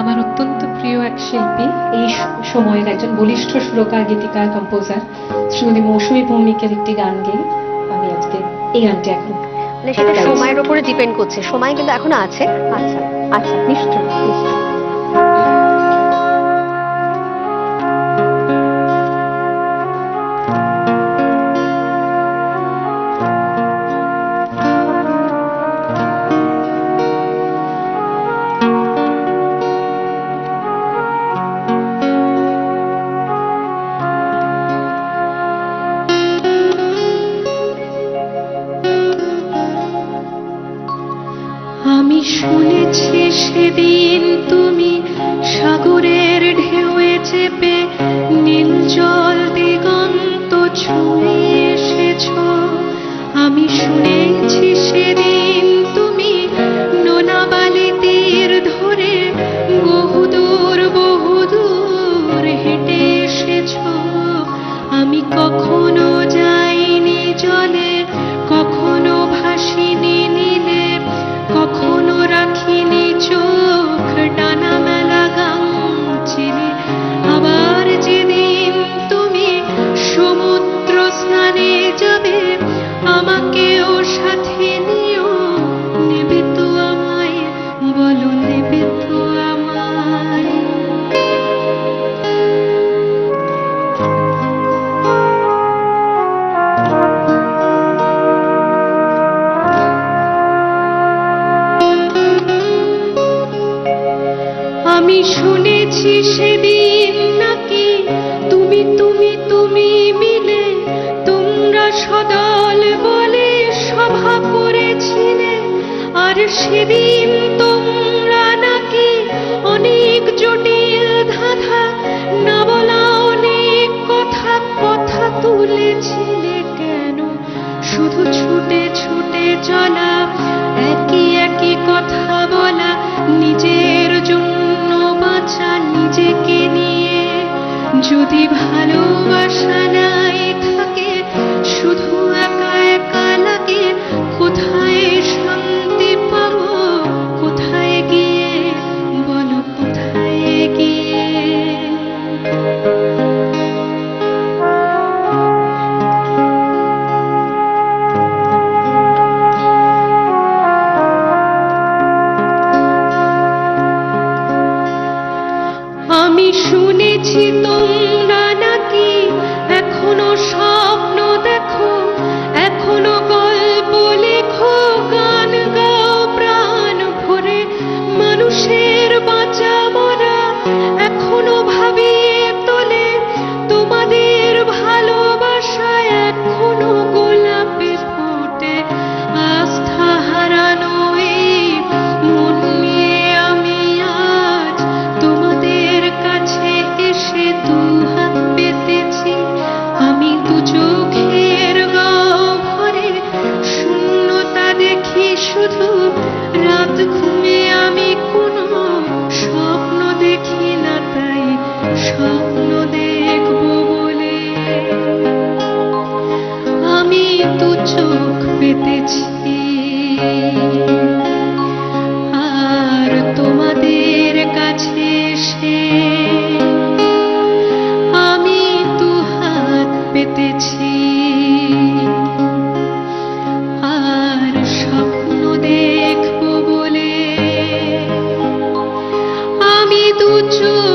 আমার অত্যন্ত প্রিয় এক শিল্পী, এই সময়ের একজন বলিষ্ঠ সুরকার, গীতিকার, কম্পোজার শ্রীমতী মৌসুমী ভৌমিকের একটি গান গেয়ে আমি আজকে এই গানটি এখন মানে সেটা সময়ের উপরে ডিপেন্ড করছে, সময় কিন্তু এখনো আছে। আচ্ছা আচ্ছা, নিশ্চয়ই নিশ্চয়ই। আমি শুনেছি সেদিন তুমি সাগরের ঢেউয়ে চেপে নীল জল দিগন্ত ছুঁয়ে এসেছ। আমি শুনেছি সেদিন তুমি নোনা বালি তীর ধরে বহুদূর বহুদূর হেঁটে এসেছ। আমি কখনো যাইনি জলে, কখনো ভাসিনি নীলে, কখনো রাখিনি চোখ ডানা মেলা গামচিলে। আবার যেদিন তুমি সমুদ্র স্নানে যাবে, আমাকেও সাথে নিও। নেবে তো আমায়, বলো নেবে তো আমায়? আমি শুনেছি সেদিন নাকি তুমি তুমি তুমি মিলে তোমরা সদল বলে সভা করেছিলে। আর সেদিন তোমরা নাকি অনেক জটিল ধাঁধা না বলা অনেক কথা কথা তুলেছিলে। কেন শুধু ছুটে ছুটে চলা, একই একই কথা বলা, নিজের জন্য বাঁচা নিজেকে নিয়ে? যদি ভালোবাসা নাই থাকে, শুধু একা একা লাগে, কোথায় শান্তি পাবো? কোথায় গিয়ে, বলো কোথায় গিয়ে? আমি শুনেছি তোমরা নাকি এখনো স্বপ্ন দেখো, এখনো গল্প লেখো, গান গাও প্রাণ ভরে। মানুষের বাঁচা মরা এখনো ভাবিয়ে তোলে, তোমাদের ভালোবাসা এখনো গোলাপে ফোটে। আস্থা হারানো এই মন নিয়ে আমি আজ তোমাদের কাছে এসে দুহাত পেতেছি। আমি দু চোখের গহ্বরে শূন্যতা দেখি শুধু, রাত ঘুমে আমি কোনো স্বপ্ন দেখি না, তাই স্বপ্ন দেখব বলে আমি দু চোখ পেতেছি। আর তোমাদের কাছে এসে আমি দু হাত পেতেছি। আর স্বপ্ন দেখব বলে আমি দু চোখ